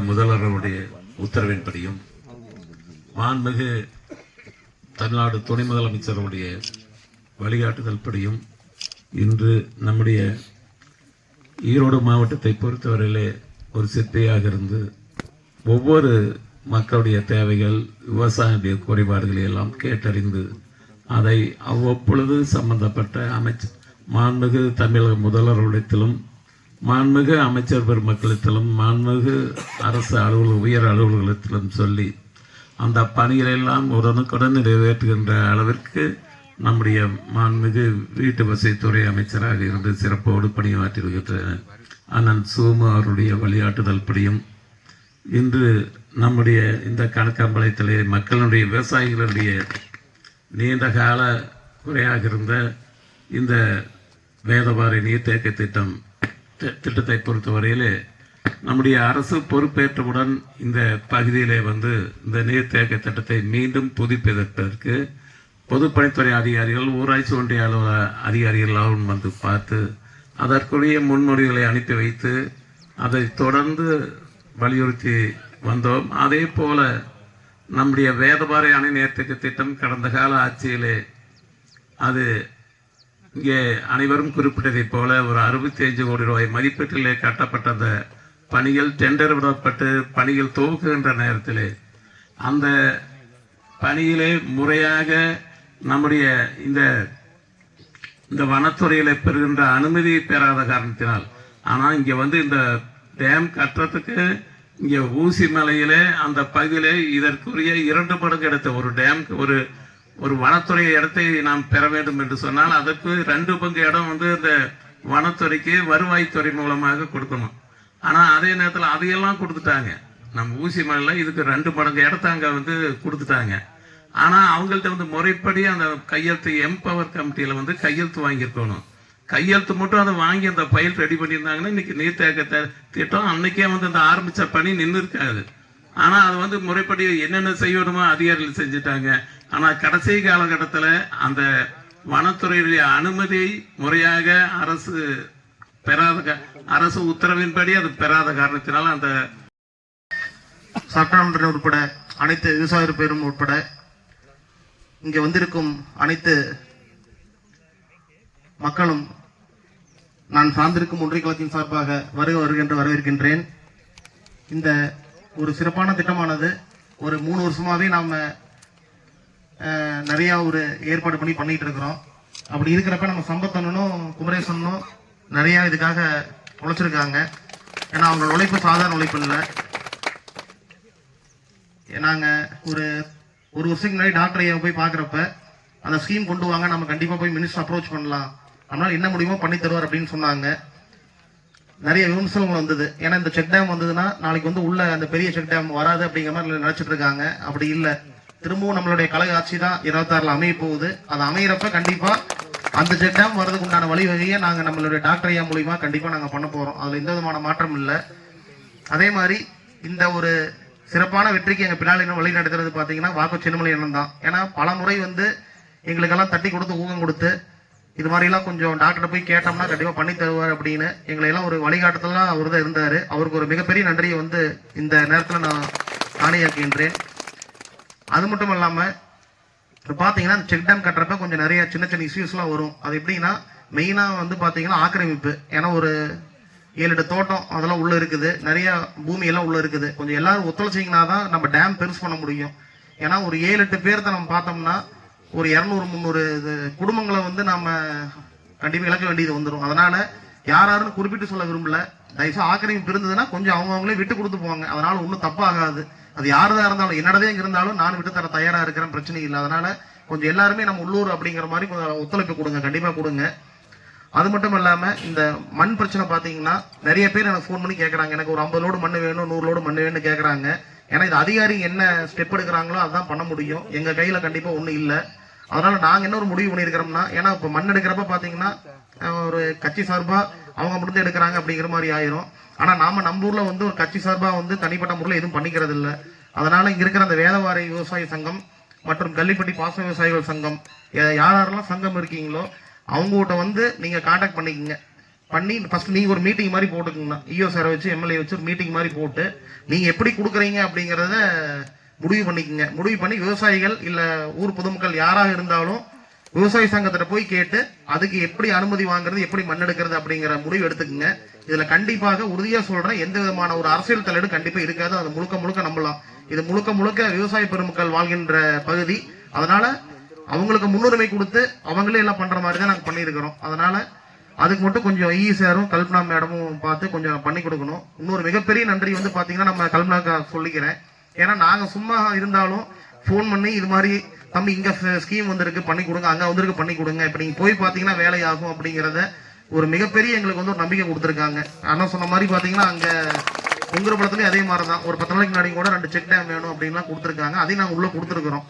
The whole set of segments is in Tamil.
முதல்வருடைய உத்தரவின்படியும் மாண்புமிகு தமிழ்நாடு துணை முதலமைச்சருடைய வழிகாட்டுதல் படியும் இன்று நம்முடைய ஈரோடு மாவட்டத்தை பொறுத்தவரையிலே ஒரு சிற்பியாக இருந்து ஒவ்வொரு மக்களுடைய தேவைகள் விவசாயிகளுடைய குறைபாடுகளை எல்லாம் கேட்டறிந்து அதை அவ்வப்பொழுது சம்பந்தப்பட்ட மாண்புமிகு தமிழக முதல்வர்களிடத்திலும் மாண்புமிகு அமைச்சர் பெருமக்களிடத்திலும் மாண்புமிகு அரசு அலுவலக உயர் அலுவலகத்திலும் சொல்லி அந்த பணிகளெல்லாம் உடனுக்குடன் நிறைவேற்றுகின்ற அளவிற்கு நம்முடைய மாண்புமிகு வீட்டு வசதித்துறை அமைச்சராக இருந்து சிறப்போடு பணியாற்றி வருகின்ற அண்ணன் சோமு அவருடைய வழிகாட்டுதல் படியும் இன்று நம்முடைய இந்த கணக்கம்பலத்திலே மக்களுடைய விவசாயிகளுடைய நீண்ட கால குறையாக இருந்த இந்த வேதவாரி நீர்த்தேக்க திட்டத்தை பொறுத்தவரையிலே நம்முடைய அரசு பொறுப்பேற்றவுடன் இந்த பகுதியிலே வந்து இந்த நீர்த்தேக்க திட்டத்தை மீண்டும் புதுப்பிப்பதற்கு பொதுப்பணித்துறை அதிகாரிகள் ஊராட்சி ஒன்றிய அலுவலக அதிகாரிகள் வந்து பார்த்து அதற்குரிய முன்மொழிகளை அனுப்பி வைத்து அதை தொடர்ந்து வலியுறுத்தி வந்தோம். அதே போல நம்முடைய வேதபாறை அணை நீர்த்தேக்க திட்டம் கடந்த கால ஆட்சியிலே அது இங்கே அனைவரும் குறிப்பிட்டதைப் போல ஒரு 65 கோடி ரூபாய் மதிப்பீட்டிலே கட்டப்பட்ட அந்த பணிகள் டெண்டர் விடப்பட்டு பணிகள் துவக்குகின்ற நேரத்திலே அந்த பணியிலே முறையாக நம்முடைய இந்த வனத்துறையில பெறுகின்ற அனுமதி பெறாத காரணத்தினால், ஆனால் இங்கே வந்து இந்த டேம் கட்டுறதுக்கு இங்கே ஊசி மலையிலே அந்த பகுதியிலே இதற்குரிய 2 மடங்கு இடத்த ஒரு டேம்க்கு ஒரு வனத்துறை இடத்தை நாம் பெற வேண்டும் என்று சொன்னால் அதற்கு 2 பங்கு இடம் வந்து இந்த வனத்துறைக்கு வருவாய்த்துறை மூலமாக கொடுக்கணும். ஆனால் அதே நேரத்தில் அதையெல்லாம் கொடுத்துட்டாங்க. நம்ம ஊசி மலையில் இதுக்கு 2 மடங்கு இடத்த அங்கே வந்து கொடுத்துட்டாங்க. ஆனால் அவங்கள்ட்ட வந்து முறைப்படி அந்த கையெழுத்து எம்பவர் கமிட்டியில் வந்து கையெழுத்து வாங்கியிருக்கணும். கையெழுத்து மட்டும் அதை வாங்கி அந்த ஃபைல் ரெடி பண்ணியிருந்தாங்கன்னா இன்னைக்கு நீர்த்தேக்க திட்டம் அன்னைக்கே வந்து அந்த ஆரம்பித்த பணி நின்று இருக்காது. ஆனால் அது வந்து முறைப்படி என்னென்ன செய்யணுமோ அதிகாரிகள் செஞ்சுட்டாங்க. ஆனால் கடைசி காலகட்டத்தில் அந்த வனத்துறையுடைய அனுமதி முறையாக அரசு உத்தரவின்படி அது பெறாத காரணத்தினால அந்த சட்டமன்ற உட்பட அனைத்து விவசாய பேரும் உட்பட இங்கே வந்திருக்கும் அனைத்து மக்களும் நான் சார்ந்திருக்கும் ஒன்றிய கழகத்தின் சார்பாக வருகின்ற வரவேற்கின்றேன். இந்த ஒரு சிறப்பான திட்டமானது ஒரு 3 வருஷமாவே நாம நிறைய ஒரு ஏற்பாடு பண்ணிட்டு இருக்கிறோம். அப்படி இருக்கிறப்ப நம்ம சம்பத்தனும் குமரேசனும் நிறைய இதுக்காக உழைச்சிருக்காங்க. ஏன்னா அவங்களோட உழைப்பு சாதாரண உழைப்பு இல்லை. நாங்க ஒரு வருஷத்துக்கு முன்னாடி டாக்டர் ஐயா போய் பாக்குறப்ப அந்த ஸ்கீம் கொண்டு வாங்க, நம்ம கண்டிப்பா போய் மினிஸ்டர் அப்ரோச் பண்ணலாம், நம்மளால என்ன முடியுமோ பண்ணி தருவார் அப்படின்னு சொன்னாங்க. நிறைய விமர்சனங்கள் வந்தது. ஏன்னா இந்த செக் டேம் வந்ததுன்னா நாளைக்கு வந்து உள்ள அந்த பெரிய செக் டேம் வராது அப்படிங்கிற மாதிரி நினைச்சிட்டு இருக்காங்க. அப்படி இல்லை, திரும்பவும் நம்மளுடைய கழக ஆட்சி தான் 26ல் அமைய போகுது. அது அமையிறப்ப கண்டிப்பா அந்த செக் டேம் வரதுக்கு உண்டான வழிவகையை நாங்க நம்மளுடைய டாக்டர் ஐயா மூலியமா கண்டிப்பா நாங்க பண்ண போறோம். அதுல எந்த விதமான மாற்றம் இல்லை. அதே மாதிரி இந்த ஒரு சிறப்பான வெற்றிக்கு எங்க பின்னாடி வழி நடத்துறது பாத்தீங்கன்னா வாக்கு சின்னமலை எண்ணம் தான். ஏன்னா பல முறை வந்து எங்களுக்கெல்லாம் தட்டி கொடுத்து ஊக்கம் கொடுத்து இது மாதிரி எல்லாம் கொஞ்சம் டாக்டர் போய் கேட்டோம்னா கண்டிப்பா பண்ணி தருவார் அப்படின்னு எங்களை எல்லாம் ஒரு வழிகாட்டுதலாம் அவர் தான் இருந்தாரு. அவருக்கு ஒரு மிகப்பெரிய நன்றியை வந்து இந்த நேரத்தில் நான் காணியாக்குகின்றேன். அது மட்டும் இல்லாம பாத்தீங்கன்னா செக் டேம் கட்டுறப்ப கொஞ்சம் நிறைய சின்ன சின்ன இஷ்யூஸ் எல்லாம் வரும். அது எப்படின்னா மெயினா வந்து பாத்தீங்கன்னா ஆக்கிரமிப்பு. ஏன்னா ஒரு 7-8 தோட்டம் அதெல்லாம் உள்ள இருக்குது, நிறைய பூமி எல்லாம் உள்ள இருக்குது. கொஞ்சம் எல்லாரும் ஒத்துழைச்சிங்கன்னா தான் நம்ம டேம் பெருசு பண்ண முடியும். ஏன்னா ஒரு 7-8 பேர்த்த நம்ம பார்த்தோம்னா ஒரு 200-300 குடும்பங்களை வந்து நம்ம கண்டிப்பா இழக்க வேண்டியது வந்துடும். அதனால யாரும் குறிப்பிட்டு சொல்ல விரும்பல. தயவுசு ஆக்கிரமிப்பு இருந்ததுன்னா கொஞ்சம் அவங்களே விட்டு கொடுத்து போவாங்க. அதனால ஒன்றும் தப்பாகாது. அது யாருதான் இருந்தாலும் என்னடதே இருந்தாலும் நான் விட்டு தர தயாரா இருக்கிறேன், பிரச்சனை இல்லை. அதனால கொஞ்சம் எல்லாருமே நம்ம உள்ளூர் அப்படிங்கிற மாதிரி ஒத்துழைப்பு கொடுங்க, கண்டிப்பா கொடுங்க. அது மட்டும் இல்லாம இந்த மண் பிரச்சனை பாத்தீங்கன்னா நிறைய பேர் எனக்கு ஃபோன் பண்ணி கேட்கறாங்க, எனக்கு ஒரு 50 லோடு மண் வேணும், 100 லோடு மண் வேணும்னு கேட்கறாங்க. ஏன்னா இது அதிகாரி என்ன ஸ்டெப் எடுக்கிறாங்களோ அதான் பண்ண முடியும். எங்க கையில கண்டிப்பா ஒண்ணும் இல்லை. அதனால நாங்க என்ன ஒரு முடிவு பண்ணியிருக்கிறோம்னா, ஏன்னா இப்ப மண் எடுக்கிறப்ப பாத்தீங்கன்னா ஒரு கட்சி சார்பா அவங்க மட்டும் எடுக்கிறாங்க அப்படிங்கிற மாதிரி ஆயிரும். ஆனா நாம நம்ம ஊர்ல வந்து ஒரு கட்சி சார்பா வந்து தனிப்பட்ட முறையில் எதுவும் பண்ணிக்கிறது இல்லை. அதனால இங்க இருக்கிற அந்த வேதவாரி விவசாய சங்கம் மற்றும் கள்ளிப்பட்டி பாச விவசாயிகள் சங்கம் யாரெல்லாம் சங்கம் இருக்கீங்களோ அவங்ககிட்ட வந்து நீங்க கான்டாக்ட் பண்ணிக்கங்க. பண்ணி ஃபர்ஸ்ட் நீங்க ஒரு மீட்டிங் மாதிரி போட்டுக்கோங்க. இஓ சாரை வச்சு எம்எல்ஏ வச்சு ஒரு மீட்டிங் மாதிரி போட்டு நீங்க எப்படி கொடுக்குறீங்க அப்படிங்கறத முடிவு பண்ணிக்கங்க. முடிவு பண்ணி விவசாயிகள் இல்ல ஊர் பொதுமக்கள் யாராக இருந்தாலும் விவசாய சங்கத்திட்ட போய் கேட்டு அதுக்கு எப்படி அனுமதி வாங்குறது, எப்படி மண்ணெடுக்கிறது அப்படிங்கிற முடிவு எடுத்துக்கங்க. இதுல கண்டிப்பாக உறுதியா சொல்றேன், எந்த விதமான ஒரு அரசியல் தலையீடு கண்டிப்பா இருக்காது. அது முழுக்க முழுக்க நம்பலாம். இது முழுக்க முழுக்க விவசாய பெருமக்கள் வாழ்கின்ற பகுதி. அதனால அவங்களுக்கு முன்னுரிமை கொடுத்து அவங்களே எல்லாம் பண்ற மாதிரி தான் நாங்க பண்ணியிருக்கிறோம். அதனால அதுக்கு மட்டும் கொஞ்சம் சாரும் கல்பனா மேடமும் பார்த்து கொஞ்சம் பண்ணி கொடுக்கணும். இன்னொரு மிகப்பெரிய நன்றி வந்து பாத்தீங்கன்னா நம்ம கல்பனாக்கா சொல்லிக்கிறேன். ஏன்னா நாங்க சும்மா இருந்தாலும் போன் பண்ணி இது மாதிரி தம்பி இங்க ஸ்கீம் வந்திருக்கு பண்ணி கொடுங்க, அங்க வந்திருக்கு பண்ணி கொடுங்க, இப்ப நீங்க போய் பாத்தீங்கன்னா வேலை ஆகும் அப்படிங்கறத ஒரு மிகப்பெரிய எங்களுக்கு வந்து ஒரு நம்பிக்கை கொடுத்துருக்காங்க. ஆனா சொன்ன மாதிரி பாத்தீங்கன்னா அங்க உங்கரபலத்துலயும் அதே மாதிரிதான் ஒரு 10 நாளைக்கு முன்னாடி கூட 2 செக் டேம் வேணும் அப்படின்லாம் கொடுத்துருக்காங்க. அதையும் நாங்க உள்ள கொடுத்துருக்கிறோம்.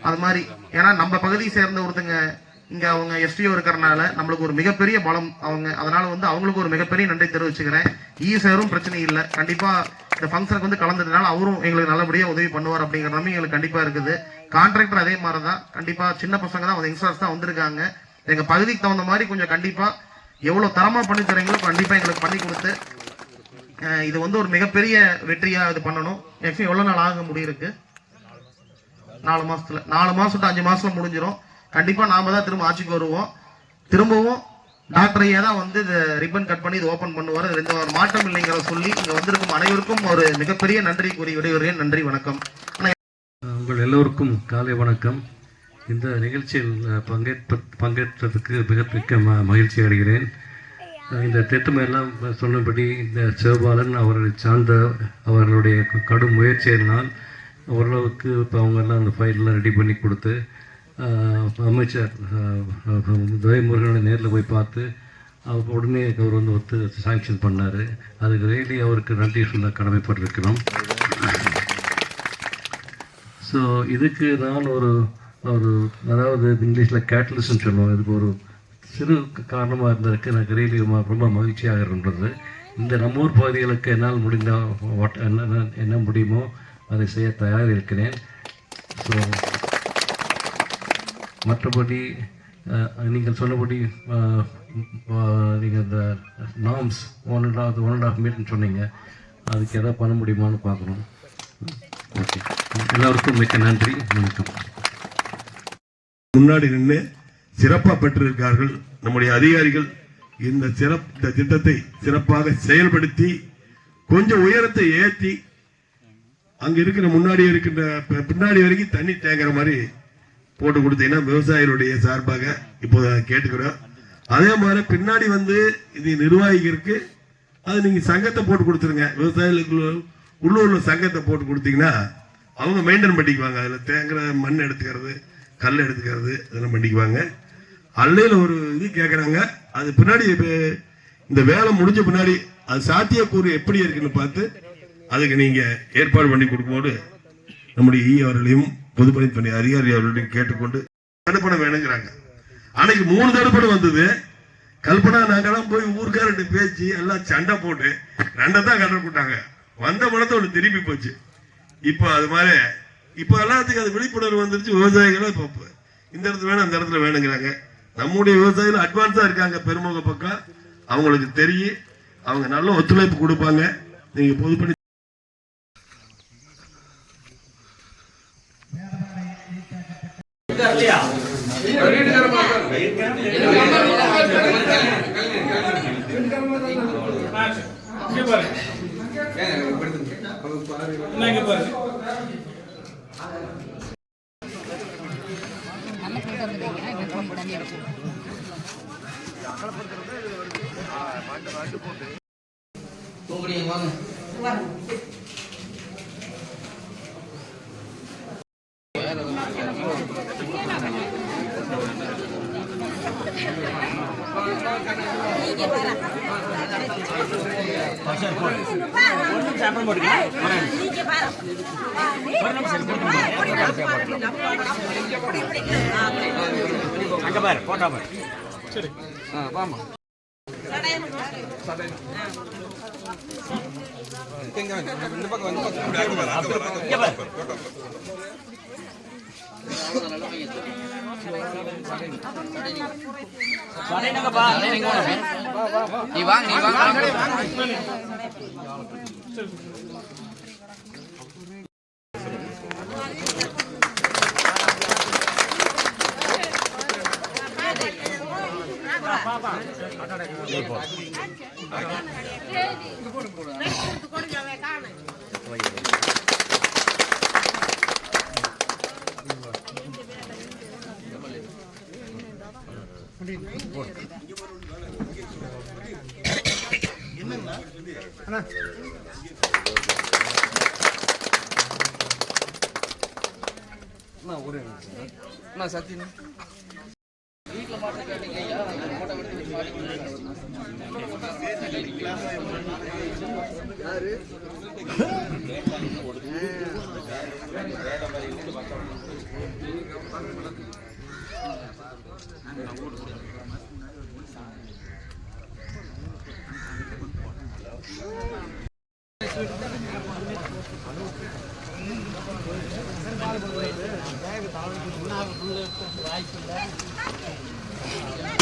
அது மாதிரி ஏன்னா நம்ம பகுதியை சேர்ந்த ஒருத்தங்க இங்க அவங்க எஸ்டிஓ இருக்கிறனால நம்மளுக்கு ஒரு மிகப்பெரிய பலம் அவங்க. அதனால வந்து அவங்களுக்கு ஒரு மிகப்பெரிய நன்றி தெரிவிச்சுக்கிறேன். சாரும் பிரச்சனை இல்லை, கண்டிப்பா இந்த ஃபங்க்ஷனுக்கு வந்து கலந்துட்டனால அவரும் எங்களுக்கு நல்லபடியா உதவி பண்ணுவார் அப்படிங்கிற நம்பி எங்களுக்கு கண்டிப்பா இருக்குது. கான்ட்ராக்டர் அதே மாதிரி தான், கண்டிப்பா சின்ன பசங்க தான் யங்ஸ்டர்ஸ் தான் வந்திருக்காங்க. எங்க பகுதிக்கு தகுந்த மாதிரி கொஞ்சம் கண்டிப்பா எவ்வளவு தரமா பண்ணி தரீங்களோ கண்டிப்பா எங்களுக்கு பண்ணி கொடுத்து இது வந்து ஒரு மிகப்பெரிய வெற்றியா இது பண்ணணும். மேக்ஸிமம் எவ்வளவு நாள் ஆக முடியிருக்கு? 4 மாசத்துல 4 மாசம் to 5 மாசம் முடிஞ்சிடும். கண்டிப்பா நாம தான் திரும்ப ஆட்சிக்கு வருவோம். திரும்பவும் டாக்டர் ஐயா தான் வந்து இதை ரிப்பன் கட் பண்ணி இது ஓபன் பண்ணுவார். எந்த ஒரு மாற்றம் இல்லைங்கிற சொல்லி இங்க வந்திருக்கும் அனைவருக்கும் ஒரு மிகப்பெரிய நன்றி கூறி விடைபெறுகிறேன். நன்றி, வணக்கம். உங்கள் எல்லோருக்கும் காலை வணக்கம். இந்த நிகழ்ச்சியில் பங்கேற்றதுக்கு மிக மகிழ்ச்சி அடைகிறேன். இந்த திட்டமெல்லாம் சொன்னபடி இந்த சிவபாலன் அவர்களை சார்ந்த அவர்களுடைய கடும் முயற்சியினால் ஓரளவுக்கு இப்போ அவங்கெல்லாம் அந்த ஃபைலெலாம் ரெடி பண்ணி கொடுத்து அமைச்சர் துரைமுருகனை நேரில் போய் பார்த்து அவர் உடனே அவர் வந்து ஒத்து சாங்ஷன் பண்ணார். அதுக்கு ரெய்லி அவருக்கு நன்றி சொல்ல கடமைப்பட்டிருக்கிறோம். ஸோ இதுக்கு நான் ஒரு அதாவது இங்கிலீஷில் கேட்டலிஸ்ட்னு சொல்லுவோம். இதுக்கு ஒரு சிறு காரணமாக இருந்ததுக்கு எனக்கு ரெய்லி ரொம்ப மகிழ்ச்சியாக இருந்தது. இந்த நம்ம ஊர் பகுதிகளுக்கு என்னால் முடிந்தால் என்ன முடியுமோ அதை செய்ய தயார் இருக்கிறேன். ஸோ மற்றபடி நீங்கள் சொன்னபடி நீங்கள் இந்த நார்ம்ஸ் 1.5 மீட்டர்னு சொன்னீங்க, அதுக்கு எதாவது பண்ண முடியுமான்னு பார்க்கணும். ஓகே, எல்லாருக்கும் மிக்க நன்றி, வணக்கம். முன்னாடி நின்று சிறப்பாக பெற்றிருக்கார்கள் நம்முடைய அதிகாரிகள். இந்த திட்டத்தை சிறப்பாக செயல்படுத்தி கொஞ்சம் உயரத்தை ஏற்றி அங்க இருக்கிற முன்னாடி இருக்கின்ற பின்னாடி வரைக்கும் தண்ணி தேங்குற மாதிரி போட்டு கொடுத்தீங்கன்னா விவசாயிகளுடைய சார்பாக இப்போ கேட்டுக்கிறோம். அதே மாதிரி பின்னாடி வந்து இது நிர்வாகிகளுக்கு அது நீங்க சங்கத்தை போட்டு கொடுத்துருங்க. விவசாயிகளுக்கு உள்ளூர்ல சங்கத்தை போட்டு கொடுத்தீங்கன்னா அவங்க மெயின்டைன் பண்ணிக்குவாங்க. அதுல தேங்குற மண் எடுத்துக்கிறது, கல் எடுத்துக்கிறது இதெல்லாம் பண்ணிக்குவாங்க. அல்லையில ஒரு இது கேட்கறாங்க, அது பின்னாடி இந்த வேலை முடிஞ்ச பின்னாடி அது சாத்தியக்கூறு எப்படி இருக்குன்னு பார்த்து அதுக்கு நீங்க ஏற்பாடு பண்ணி கொடுக்கும்போது நம்முடைய அவர்களையும் பொதுப்பணித்துறை அதிகாரி அவர்களையும் கேட்டுக்கொண்டு தடுப்பணம் வேணுங்கிறாங்க. அன்னைக்கு 3 தடுப்பணம் வந்தது. கல்பனா நாங்கெல்லாம் போய் ஊருக்காரர்கிட்ட பேச்சு எல்லாம் சண்டை போட்டு 2 தான் கட்ட போட்டாங்க. வந்த பணத்தை ஒன்று திரும்பி போச்சு. இப்போ அது மாதிரி இப்போ எல்லாத்துக்கும் அது விழிப்புணர்வு வந்துருச்சு. விவசாயிகளும் இப்போ இந்த இடத்துல வேணும் அந்த இடத்துல வேணுங்கிறாங்க. நம்முடைய விவசாயிகள் அட்வான்ஸா இருக்காங்க. பெருமுக பக்கம் அவங்களுக்கு தெரியும், அவங்க நல்ல ஒத்துழைப்பு கொடுப்பாங்க. நீங்க பொதுப்பணி Para. அங்க பாரு போட்டா பாரு. சரி வாமா. இந்த பக்கம் வந்து நீ வாங்க சத்தியம் வீட்டில் மாட்ட கேட்டீங்க போட்டோ எடுத்து வச்சு யாரு வாய்ப்பு